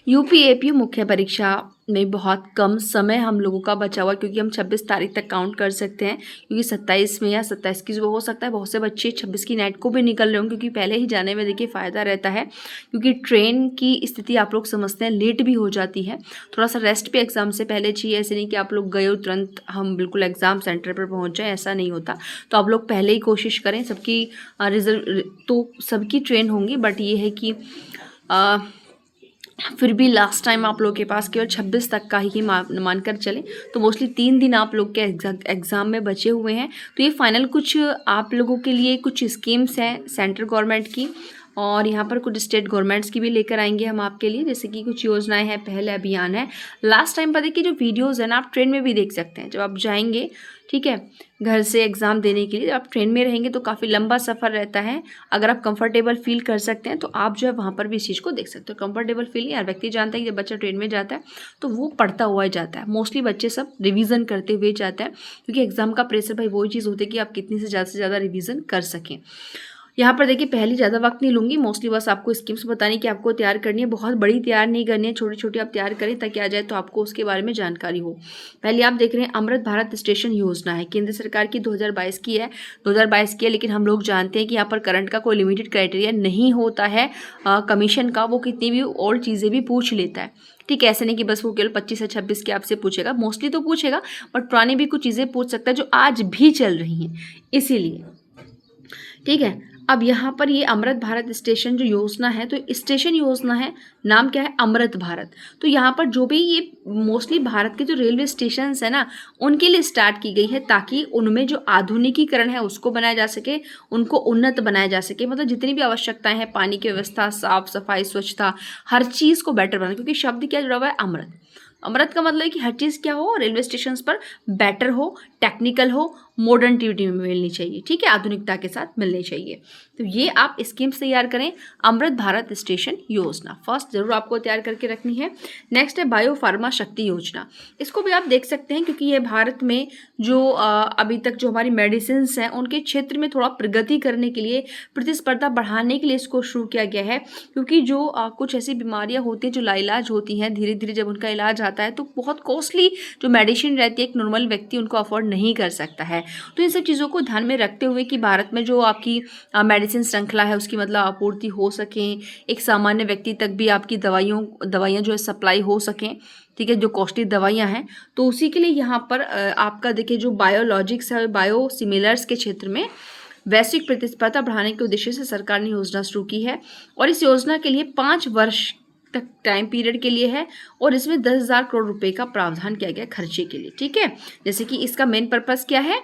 यूपीएपी मुख्य परीक्षा में बहुत कम समय हम लोगों का बचा हुआ है, क्योंकि हम 26 तारीख तक काउंट कर सकते हैं, क्योंकि 27 में या 27 की जो हो सकता है, बहुत से बच्चे 26 की नेट को भी निकल रहे होंगे, क्योंकि पहले ही जाने में देखिए फ़ायदा रहता है, क्योंकि ट्रेन की स्थिति आप लोग समझते हैं लेट भी हो जाती है। थोड़ा सा रेस्ट भी एग्ज़ाम से पहले चाहिए, ऐसे नहीं कि आप लोग गए हो तुरंत हम बिल्कुल एग्ज़ाम सेंटर पर पहुँच जाएँ, ऐसा नहीं होता। तो आप लोग पहले ही कोशिश करें, सबकी रिजल्ट तो सबकी ट्रेन होंगी, बट ये है कि फिर भी लास्ट टाइम आप लोगों के पास केवल 26 तक का ही मानकर चलें, तो मोस्टली 3 दिन आप लोग के एग्ज़ाम में बचे हुए हैं। तो ये फाइनल कुछ आप लोगों के लिए कुछ स्कीम्स हैं सेंट्रल गवर्नमेंट की, और यहाँ पर कुछ स्टेट गवर्नमेंट्स की भी लेकर आएंगे हम आपके लिए, जैसे कि कुछ योजनाएं हैं, पहले अभियान है। लास्ट टाइम पर देखिए जो वीडियोज़ हैं ना, आप ट्रेन में भी देख सकते हैं, जब आप जाएंगे, ठीक है, घर से एग्ज़ाम देने के लिए आप ट्रेन में रहेंगे तो काफ़ी लंबा सफ़र रहता है। अगर आप कंफर्टेबल फील कर सकते हैं तो आप जो है वहाँ पर भी इस चीज़ को देख सकते हो। कंफर्टेबल फील हर व्यक्ति जानता है कि जब बच्चा ट्रेन में जाता है तो वो पढ़ता हुआ ही जाता है। मोस्टली बच्चे सब रिवीजन करते हुए जाते हैं, क्योंकि एग्ज़ाम का प्रेशर भाई वही चीज़ होती है कि आप कितनी से ज़्यादा रिवीजन कर सकें। यहाँ पर देखिए पहली ज़्यादा वक्त नहीं लूँगी, मोस्टली बस आपको स्कीम्स बतानी कि आपको तैयार करनी है, बहुत बड़ी तैयार नहीं करनी है, छोटी छोटी आप तैयार करें ताकि आ जाए तो आपको उसके बारे में जानकारी हो। पहले आप देख रहे हैं अमृत भारत स्टेशन योजना है, केंद्र सरकार की 2022 की है, 2022 की है, लेकिन हम लोग जानते हैं कि यहाँ पर करंट का कोई लिमिटेड क्राइटेरिया नहीं होता है। कमीशन का वो कितनी भी ओल्ड चीज़ें भी पूछ लेता है, ठीक है, ऐसे नहीं कि बस वो केवल 25 से 26 के आपसे पूछेगा, मोस्टली तो पूछेगा, बट पुरानी भी कुछ चीज़ें पूछ सकता है जो आज भी चल रही हैं, इसीलिए, ठीक है। अब यहाँ पर ये अमृत भारत स्टेशन जो योजना है, तो स्टेशन योजना है, नाम क्या है, अमृत भारत। तो यहाँ पर जो भी ये मोस्टली भारत के जो रेलवे स्टेशन है ना, उनके लिए स्टार्ट की गई है, ताकि उनमें जो आधुनिकीकरण है उसको बनाया जा सके, उनको उन्नत बनाया जा सके, मतलब जितनी भी आवश्यकताएं हैं, पानी की व्यवस्था, साफ सफाई, स्वच्छता, हर चीज़ को बेटर बनाना, क्योंकि शब्द क्या जुड़ा हुआ है, अमृत। अमृत का मतलब है कि हर चीज़ क्या हो, रेलवे स्टेशन पर बेटर हो, टेक्निकल हो, मॉडर्निटी में मिलनी चाहिए, ठीक है, आधुनिकता के साथ मिलनी चाहिए। तो ये आप स्कीम्स तैयार करें, अमृत भारत स्टेशन योजना फर्स्ट जरूर आपको तैयार करके रखनी है। नेक्स्ट है बायो फार्मा शक्ति योजना, इसको भी आप देख सकते हैं, क्योंकि ये भारत में जो अभी तक जो हमारी मेडिसिन हैं उनके क्षेत्र में थोड़ा प्रगति करने के लिए, प्रतिस्पर्धा बढ़ाने के लिए इसको शुरू किया गया है, क्योंकि जो कुछ ऐसी बीमारियां होती हैं जो लाइलाज होती हैं, धीरे धीरे जब उनका इलाज आता है तो बहुत कॉस्टली जो मेडिसिन रहती है एक नॉर्मल व्यक्ति उनको अफोर्ड नहीं कर सकता है। तो इन सब चीज़ों को ध्यान में रखते हुए कि भारत में जो आपकी मेडिसिन श्रृंखला है उसकी मतलब आपूर्ति हो सके, एक सामान्य व्यक्ति तक भी आपकी दवाइयाँ जो है सप्लाई हो सकें, ठीक है, जो कॉस्टली दवाइयाँ हैं, तो उसी के लिए यहाँ पर आपका देखिए जो बायोलॉजिक्स है, बायो सिमिलर्स के क्षेत्र में वैश्विक प्रतिस्पर्धा बढ़ाने के उद्देश्य से सरकार ने योजना शुरू की है, और इस योजना के लिए 5 वर्ष तक टाइम पीरियड के लिए है, और इसमें 10,000 करोड़ रुपए का प्रावधान किया गया खर्चे के लिए, ठीक है। जैसे कि इसका मेन पर्पस क्या है,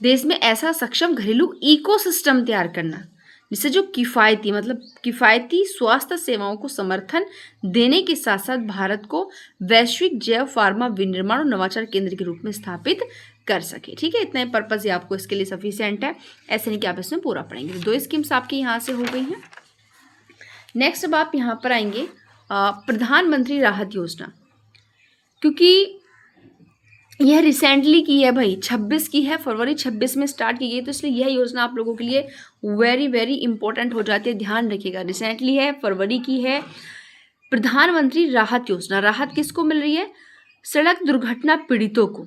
देश में ऐसा सक्षम घरेलू इकोसिस्टम तैयार करना जिससे जो किफ़ायती स्वास्थ्य सेवाओं को समर्थन देने के साथ साथ भारत को वैश्विक जैव फार्मा विनिर्माण और नवाचार केंद्र के रूप में स्थापित कर सके, ठीक है। इतने पर्पज़ ये आपको इसके लिए सफिशिएंट है, ऐसे नहीं कि आप इसमें पूरा पढ़ेंगे। 2 स्कीम्स आपकी यहाँ से हो गई हैं। नेक्स्ट अब आप यहाँ पर आएंगे प्रधानमंत्री राहत योजना, क्योंकि यह रिसेंटली की है भाई, 26 की है, फरवरी 26 में स्टार्ट की गई, तो इसलिए यह योजना आप लोगों के लिए वेरी वेरी इंपॉर्टेंट हो जाती है, ध्यान रखिएगा। रिसेंटली है, फरवरी की है, प्रधानमंत्री राहत योजना। राहत किसको मिल रही है, सड़क दुर्घटना पीड़ितों को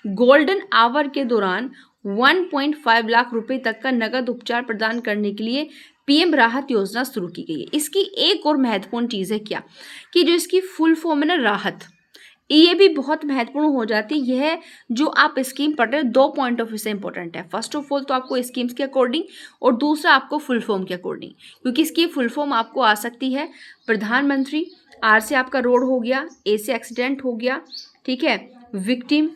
गोल्डन आवर के दौरान 1.5 लाख रुपए तक का नगद उपचार प्रदान करने के लिए पीएम राहत योजना शुरू की गई है। इसकी एक और महत्वपूर्ण चीज़ है क्या, कि जो इसकी फुल फॉर्म है ना राहत, ये भी बहुत महत्वपूर्ण हो जाती है। यह जो आप स्कीम पढ़ रहे हो 2 पॉइंट ऑफ व्यू से इंपॉर्टेंट है। फर्स्ट ऑफ ऑल तो आपको स्कीम्स के अकॉर्डिंग, और दूसरा आपको फुल फॉर्म के अकॉर्डिंग, क्योंकि इसकी फुल फॉर्म आपको आ सकती है प्रधानमंत्री, आर से आपका रोड हो गया, ए से एक्सीडेंट हो गया, ठीक है, विक्टिम,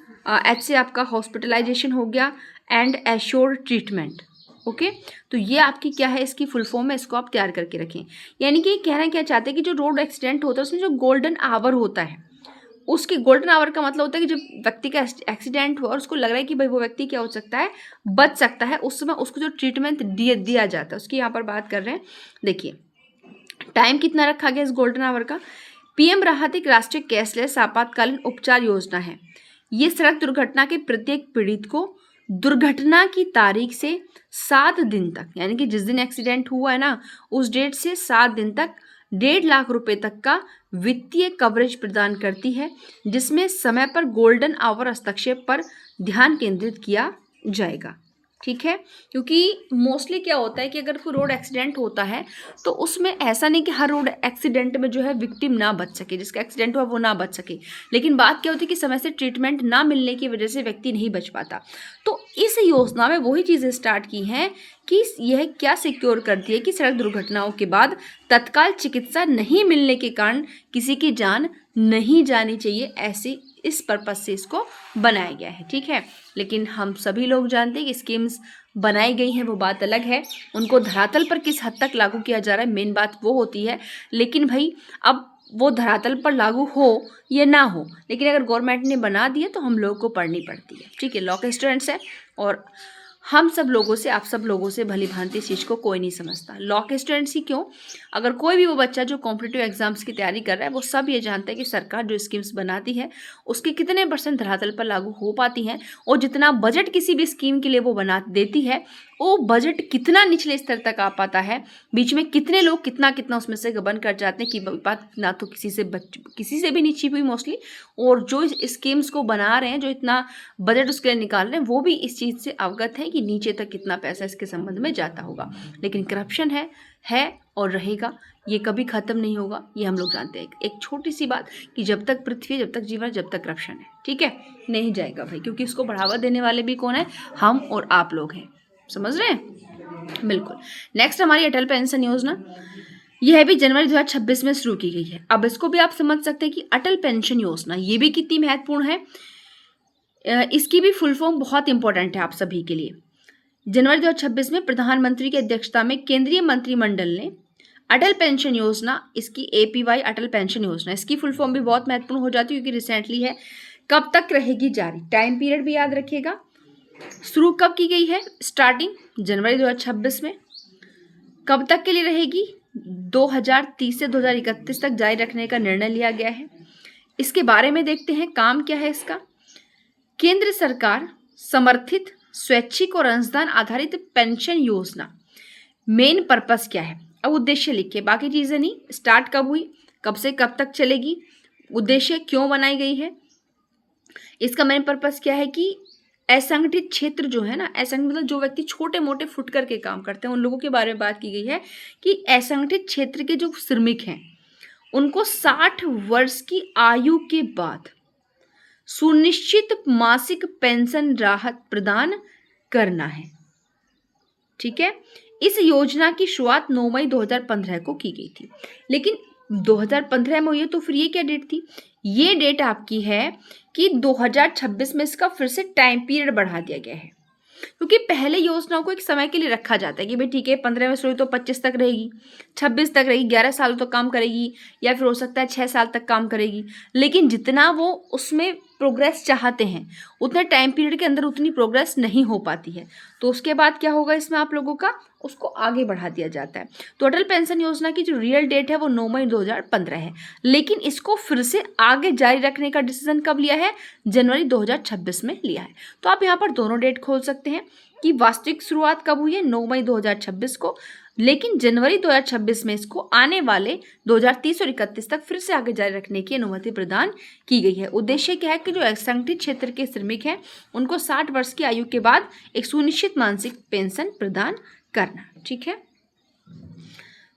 एच से आपका हॉस्पिटलाइजेशन हो गया, एंड एश्योर्ड ट्रीटमेंट, ओके। तो ये आपकी क्या है, इसकी फुल फॉर्म है, इसको आप तैयार करके रखें। यानी कि कहना क्या चाहते हैं कि जो रोड एक्सीडेंट होता है उसमें जो गोल्डन आवर होता है, उसके गोल्डन आवर का मतलब होता है कि जब व्यक्ति का एक्सीडेंट हुआ और उसको लग रहा है कि भाई वो व्यक्ति क्या हो सकता है, बच सकता है, उस समय उसको जो ट्रीटमेंट दिया जाता है उसकी यहाँ पर बात कर रहे हैं। देखिए टाइम कितना रखा गया इस गोल्डन आवर का। पीएम राहत एक राष्ट्रीय कैशलेस आपातकालीन उपचार योजना है। ये सड़क दुर्घटना के प्रत्येक पीड़ित को दुर्घटना की तारीख से 7 दिन तक, यानी कि जिस दिन एक्सीडेंट हुआ है ना उस डेट से 7 दिन तक 1.5 लाख रुपए तक का वित्तीय कवरेज प्रदान करती है, जिसमें समय पर गोल्डन आवर हस्तक्षेप पर ध्यान केंद्रित किया जाएगा। ठीक है, क्योंकि मोस्टली क्या होता है कि अगर कोई रोड एक्सीडेंट होता है तो उसमें ऐसा नहीं कि हर रोड एक्सीडेंट में जो है विक्टिम ना बच सके, जिसका एक्सीडेंट हुआ वो ना बच सके, लेकिन बात क्या होती है कि समय से ट्रीटमेंट ना मिलने की वजह से व्यक्ति नहीं बच पाता। तो इस योजना में वही चीज़ें स्टार्ट की हैं कि यह क्या सिक्योर करती है कि सड़क दुर्घटनाओं के बाद तत्काल चिकित्सा नहीं मिलने के कारण किसी की जान नहीं जानी चाहिए, ऐसी इस पर्पज से इसको बनाया गया है। ठीक है, लेकिन हम सभी लोग जानते हैं कि स्कीम्स बनाई गई हैं वो बात अलग है, उनको धरातल पर किस हद तक लागू किया जा रहा है मेन बात वो होती है। लेकिन भाई अब वो धरातल पर लागू हो या ना हो, लेकिन अगर गवर्नमेंट ने बना दिया तो हम लोगों को पढ़नी पड़ती है। ठीक है, लॉ के स्टूडेंट्स है और हम सब लोगों से, आप सब लोगों से भली भांति इस चीज़ को कोई नहीं समझता। लॉ के स्टूडेंट्स ही क्यों, अगर कोई भी वो बच्चा जो कॉम्पिटिटिव एग्जाम्स की तैयारी कर रहा है वो सब ये जानता है कि सरकार जो स्कीम्स बनाती है उसके कितने % धरातल पर लागू हो पाती हैं, और जितना बजट किसी भी स्कीम के लिए वो बना देती है वो बजट कितना निचले स्तर तक आ पाता है, बीच में कितने लोग कितना कितना उसमें से गबन कर जाते हैं कि बात ना तो किसी से भी नहीं छिपी हुई मोस्टली, और जो स्कीम्स को बना रहे हैं, जो इतना बजट उसके लिए निकाल रहे हैं, वो भी इस चीज़ से अवगत है कि नीचे तक कितना पैसा इसके संबंध में जाता होगा। लेकिन करप्शन है और रहेगा, ये कभी ख़त्म नहीं होगा, ये हम लोग जानते हैं। एक छोटी सी बात कि जब तक पृथ्वी, जब तक जीवन, जब तक करप्शन है, ठीक है, नहीं जाएगा भाई, क्योंकि इसको बढ़ावा देने वाले भी कौन है, हम और आप लोग हैं। समझ रहे हैं? बिल्कुल। नेक्स्ट हमारी अटल पेंशन योजना, यह भी जनवरी 2026 में शुरू की गई है। अब इसको भी आप समझ सकते हैं कि अटल पेंशन योजना ये भी कितनी महत्वपूर्ण है। इसकी भी फुल फॉर्म बहुत इंपॉर्टेंट है आप सभी के लिए। जनवरी 2026 में प्रधानमंत्री की अध्यक्षता में केंद्रीय मंत्रिमंडल ने अटल पेंशन योजना, इसकी APY अटल पेंशन योजना, इसकी फुल फॉर्म भी बहुत महत्वपूर्ण हो जाती है क्योंकि रिसेंटली है। कब तक रहेगी जारी, टाइम पीरियड भी याद रखिएगा। शुरू कब की गई है, स्टार्टिंग जनवरी 2026 में। कब तक के लिए रहेगी, 2030 से 2031 तक जारी रखने का निर्णय लिया गया है। इसके बारे में देखते हैं, काम क्या है इसका। केंद्र सरकार समर्थित स्वैच्छिक और अंशदान आधारित पेंशन योजना, मेन पर्पस क्या है, अब उद्देश्य लिखिए, बाकी चीज़ें नहीं। स्टार्ट कब हुई, कब से कब तक चलेगी, उद्देश्य क्यों बनाई गई है, इसका मेन पर्पस क्या है कि असंगठित क्षेत्र जो है ना, असंगठित मतलब जो व्यक्ति छोटे मोटे फुटकर के काम करते हैं उन लोगों के बारे में बात की गई है कि असंगठित क्षेत्र के जो श्रमिक हैं उनको 60 वर्ष की आयु के बाद सुनिश्चित मासिक पेंशन राहत प्रदान करना है। ठीक है, इस योजना की शुरुआत 9 मई 2015 को की गई थी, लेकिन 2015 में हुई है तो फिर ये क्या डेट थी, ये डेट आपकी है कि 2026 में इसका फिर से टाइम पीरियड बढ़ा दिया गया है, क्योंकि पहले योजनाओं को एक समय के लिए रखा जाता है कि भाई ठीक है 15 में शुरू तो 25 तक रहेगी, 26 तक रहेगी, 11 साल तक काम करेगी, या फिर हो सकता है 6 साल तक काम करेगी। लेकिन जितना वो उसमें प्रोग्रेस चाहते हैं उतने टाइम पीरियड के अंदर उतनी प्रोग्रेस नहीं हो पाती है, तो उसके बाद क्या होगा इसमें आप लोगों का, उसको आगे बढ़ा दिया जाता है। तो अटल पेंशन योजना की जो रियल डेट है वो 9 मई 2015 है, लेकिन इसको फिर से आगे जारी रखने का डिसीजन कब लिया है, जनवरी 2026 में लिया है। तो आप यहाँ पर दोनों डेट खोल सकते हैं कि वास्तविक शुरुआत कब हुई है, 9 मई 2026 को, लेकिन जनवरी 2026 में इसको आने वाले 2030 और 31 तक फिर से आगे जारी रखने की अनुमति प्रदान की गई है। उद्देश्य क्या है कि जो असंगठित क्षेत्र के श्रमिक हैं उनको 60 वर्ष की आयु के बाद एक सुनिश्चित मासिक पेंशन प्रदान करना। ठीक है,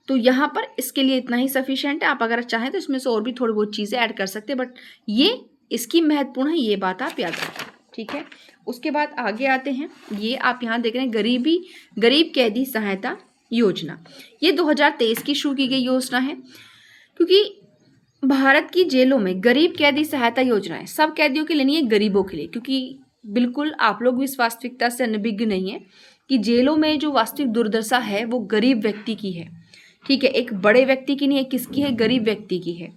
तो यहाँ पर इसके लिए इतना ही सफिशिएंट है। आप अगर चाहें तो इसमें से और भी थोड़ी बहुत चीज़ें ऐड कर सकते हैं, बट ये इसकी महत्वपूर्ण है, ये बात आप याद रखें। ठीक है, उसके बाद आगे आते हैं, ये आप यहाँ देख रहे हैं गरीब कैदी सहायता योजना, ये 2023 की शुरू की गई योजना है, क्योंकि भारत की जेलों में गरीब कैदी सहायता योजना है, सब कैदियों के लिए नहीं है, गरीबों के लिए, क्योंकि बिल्कुल आप लोग भी इस वास्तविकता से अनभिज्ञ नहीं है कि जेलों में जो वास्तविक दुर्दशा है वो गरीब व्यक्ति की है। ठीक है, एक बड़े व्यक्ति की नहीं है, किसकी है, गरीब व्यक्ति की है।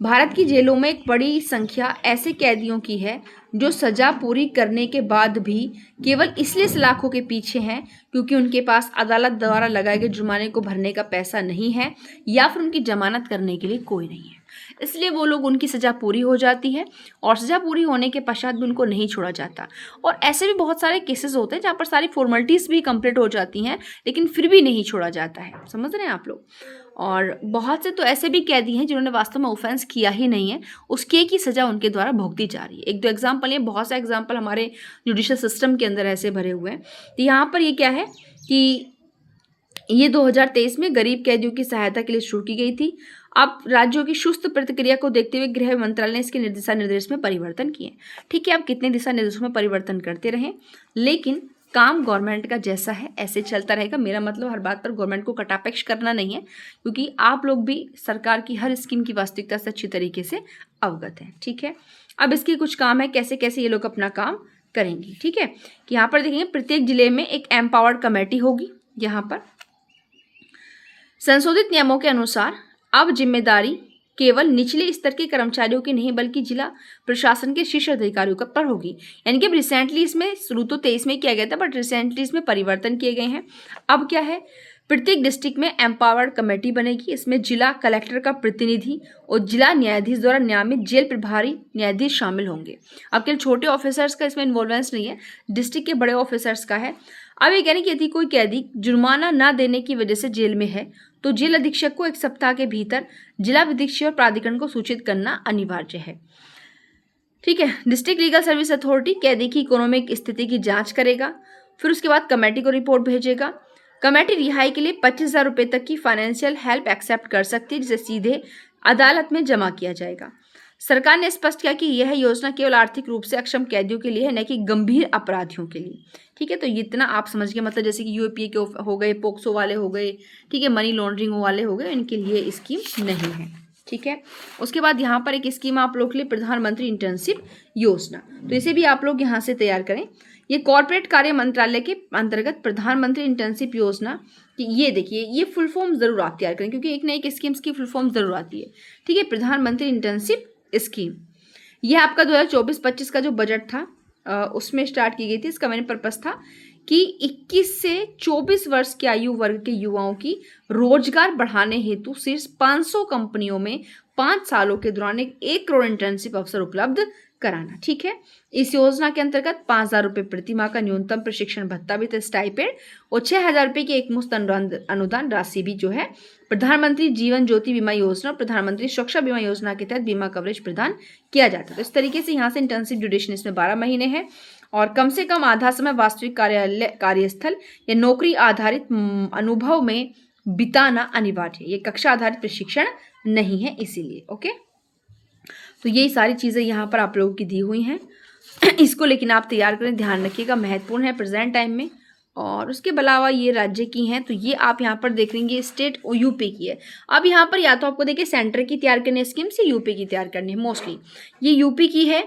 भारत की जेलों में एक बड़ी संख्या ऐसे कैदियों की है जो सजा पूरी करने के बाद भी केवल इसलिए सलाखों के पीछे हैं क्योंकि उनके पास अदालत द्वारा लगाए गए जुर्माने को भरने का पैसा नहीं है या फिर उनकी जमानत करने के लिए कोई नहीं है, इसलिए वो लोग, उनकी सज़ा पूरी हो जाती है और सज़ा पूरी होने के पश्चात भी उनको नहीं छोड़ा जाता। और ऐसे भी बहुत सारे केसेस होते हैं जहाँ पर सारी फॉर्मेलिटीज़ भी कंप्लीट हो जाती हैं लेकिन फिर भी नहीं छोड़ा जाता है, समझ रहे हैं आप लोग। और बहुत से तो ऐसे भी कैदी हैं जिन्होंने वास्तव में ऑफेंस किया ही नहीं है, उसके की सज़ा उनके द्वारा भुगती जा रही है। एक दो एग्जाम्पल, ये बहुत सा एग्जाम्पल हमारे जुडिशल सिस्टम के अंदर ऐसे भरे हुए हैं। तो यहाँ पर ये क्या है कि ये 2023 में गरीब कैदियों की सहायता के लिए शुरू की गई थी। अब राज्यों की सुस्त प्रतिक्रिया को देखते हुए गृह मंत्रालय ने इसके दिशा निर्देश में परिवर्तन किए। ठीक है, आप कितने दिशा निर्देशों में परिवर्तन करते रहें, लेकिन काम गवर्नमेंट का जैसा है ऐसे चलता रहेगा। मेरा मतलब हर बात पर गवर्नमेंट को कटापेक्ष करना नहीं है, क्योंकि आप लोग भी सरकार की हर स्कीम की वास्तविकता से अच्छी तरीके से अवगत हैं। ठीक है, अब इसके कुछ काम है, कैसे कैसे ये लोग अपना काम करेंगे। ठीक है, कि यहाँ पर देखेंगे प्रत्येक जिले में एक एम्पावर्ड कमेटी होगी। यहाँ पर संशोधित नियमों के अनुसार अब जिम्मेदारी केवल निचले स्तर के कर्मचारियों की नहीं बल्कि जिला प्रशासन के शीर्ष अधिकारियों का पर होगी। यानी कि रिसेंटली इसमें शुरू तो 23 में किया गया था, बट रिसेंटली इसमें परिवर्तन किए गए हैं। अब क्या है, प्रत्येक डिस्ट्रिक्ट में एम्पावर्ड कमेटी बनेगी। इसमें जिला कलेक्टर का प्रतिनिधि और जिला न्यायाधीश द्वारा नियमित जेल प्रभारी न्यायाधीश शामिल होंगे। अब केवल छोटे ऑफिसर्स का इसमें इन्वॉल्वेंस नहीं है, डिस्ट्रिक्ट के बड़े ऑफिसर्स का है। अब ये कहने कि यदि कोई कैदी जुर्माना न देने की वजह से जेल में है तो जेल अधीक्षक को 1 सप्ताह के भीतर जिला विधिक और प्राधिकरण को सूचित करना अनिवार्य है। ठीक है, डिस्ट्रिक्ट लीगल सर्विस अथॉरिटी कैदी की इकोनॉमिक स्थिति की जांच करेगा, फिर उसके बाद कमेटी को रिपोर्ट भेजेगा। कमेटी रिहाई के लिए 25,000 रुपये तक की फाइनेंशियल हेल्प एक्सेप्ट कर सकती है, जिसे सीधे अदालत में जमा किया जाएगा। सरकार ने स्पष्ट किया कि यह योजना केवल आर्थिक रूप से अक्षम कैदियों के लिए है, न कि गंभीर अपराधियों के लिए। ठीक है, तो इतना आप समझ गए, मतलब जैसे कि यूएपीए के हो गए, पोक्सो वाले हो गए, ठीक है, मनी लॉन्ड्रिंग वाले हो गए, इनके लिए स्कीम नहीं है। ठीक है, उसके बाद यहाँ पर एक स्कीम आप लोग के लिए प्रधानमंत्री इंटर्नशिप योजना, तो इसे भी आप लोग यहाँ से तैयार करें। ये कॉर्पोरेट कार्य मंत्रालय के अंतर्गत प्रधानमंत्री इंटर्नशिप योजना कि ये देखिए, ये फुल फॉर्म जरूर आप तैयार करें, क्योंकि एक ना एक स्कीम्स की फुल फॉर्म जरूर आती है। ठीक है, प्रधानमंत्री इंटर्नशिप स्कीम, यह आपका 2024-25 का जो बजट था उसमें स्टार्ट की गई थी। इसका मैंने पर्पस था कि 21 से 24 वर्ष की आयु वर्ग के युवाओं की रोजगार बढ़ाने हेतु शीर्ष 500 कंपनियों में 5 सालों के दौरान 1 करोड़ इंटर्नशिप अवसर उपलब्ध कराना। ठीक है, इस योजना के अंतर्गत 5,000 रुपये प्रति माह का न्यूनतम प्रशिक्षण भत्ता भी, स्टाइपेंड और 6,000 रुपये की एक मुश्त अनुदान राशि भी जो है प्रधानमंत्री जीवन ज्योति बीमा योजना और प्रधानमंत्री सुरक्षा बीमा योजना के तहत बीमा कवरेज प्रदान किया जाता है। तो इस तरीके से यहाँ से इंटर्नशिप ड्यूरेशन इसमें 12 महीने है और कम से कम आधा समय वास्तविक कार्यस्थल या नौकरी आधारित अनुभव में बिताना अनिवार्य है। ये कक्षा आधारित प्रशिक्षण नहीं है, इसीलिए। ओके, तो यही सारी चीज़ें यहाँ पर आप लोगों की दी हुई हैं। इसको लेकिन आप तैयार करें, ध्यान रखिएगा, महत्वपूर्ण है प्रेजेंट टाइम में। और उसके अलावा ये राज्य की हैं, तो ये आप यहाँ पर देख लेंगे स्टेट और यूपी की है। अब यहाँ पर या तो आपको देखिए सेंटर की तैयार करनी है स्कीम्स या यूपी की तैयार करनी है। मोस्टली ये यूपी की है।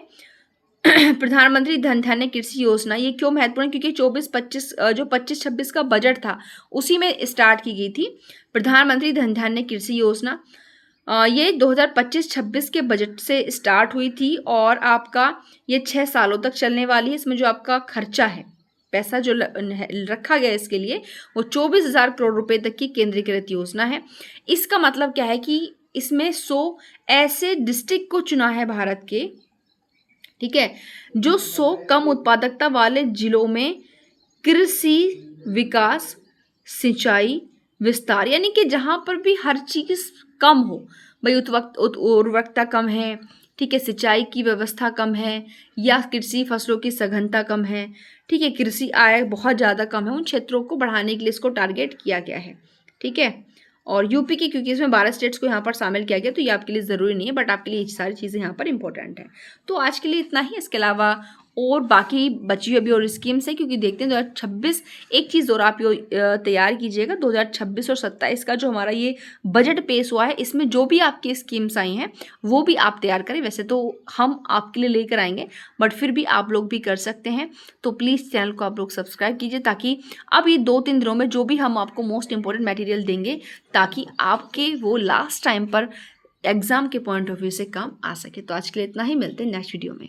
प्रधानमंत्री धन धान्य कृषि योजना, ये क्यों महत्वपूर्ण, क्योंकि 24-25 जो 25-26 का बजट था उसी में स्टार्ट की गई थी प्रधानमंत्री धन धान्य कृषि योजना। ये 2025-26 के बजट से स्टार्ट हुई थी और आपका ये 6 सालों तक चलने वाली है। इसमें जो आपका खर्चा है, पैसा जो रखा गया इसके लिए, वो 24,000 करोड़ रुपए तक की केंद्रीकृत योजना है। इसका मतलब क्या है कि इसमें 100 ऐसे डिस्ट्रिक्ट को चुना है भारत के, ठीक है, जो 100 कम उत्पादकता वाले जिलों में कृषि विकास, सिंचाई, विस्तार, यानी कि जहाँ पर भी हर चीज़ कम हो, भाई उर्वरकता कम है, ठीक है, सिंचाई की व्यवस्था कम है, या कृषि फसलों की सघनता कम है, ठीक है, कृषि आय बहुत ज़्यादा कम है, उन क्षेत्रों को बढ़ाने के लिए इसको टारगेट किया गया है। ठीक है, और यूपी की, क्योंकि इसमें 12 स्टेट्स को यहाँ पर शामिल किया गया, तो ये आपके लिए ज़रूरी नहीं है, बट आपके लिए ये सारी चीज़ें यहाँ पर इंपॉर्टेंट है। तो आज के लिए इतना ही। इसके अलावा और बाकी बची हुई अभी और स्कीम्स है, क्योंकि देखते हैं 2026 एक चीज़ और आप तैयार कीजिएगा, 2026 और 27 का जो हमारा ये बजट पेश हुआ है, इसमें जो भी आपकी स्कीम्स आई हैं वो भी आप तैयार करें। वैसे तो हम आपके लिए लेकर आएंगे, बट फिर भी आप लोग भी कर सकते हैं। तो प्लीज़ चैनल को आप लोग सब्सक्राइब कीजिए, ताकि अब ये 2-3 दिनों में जो भी हम आपको मोस्ट इंपॉर्टेंट मटेरियल देंगे, ताकि आपके वो लास्ट टाइम पर एग्ज़ाम के पॉइंट ऑफ व्यू से काम आ सके। तो आज के लिए इतना ही, मिलते हैं नेक्स्ट वीडियो में।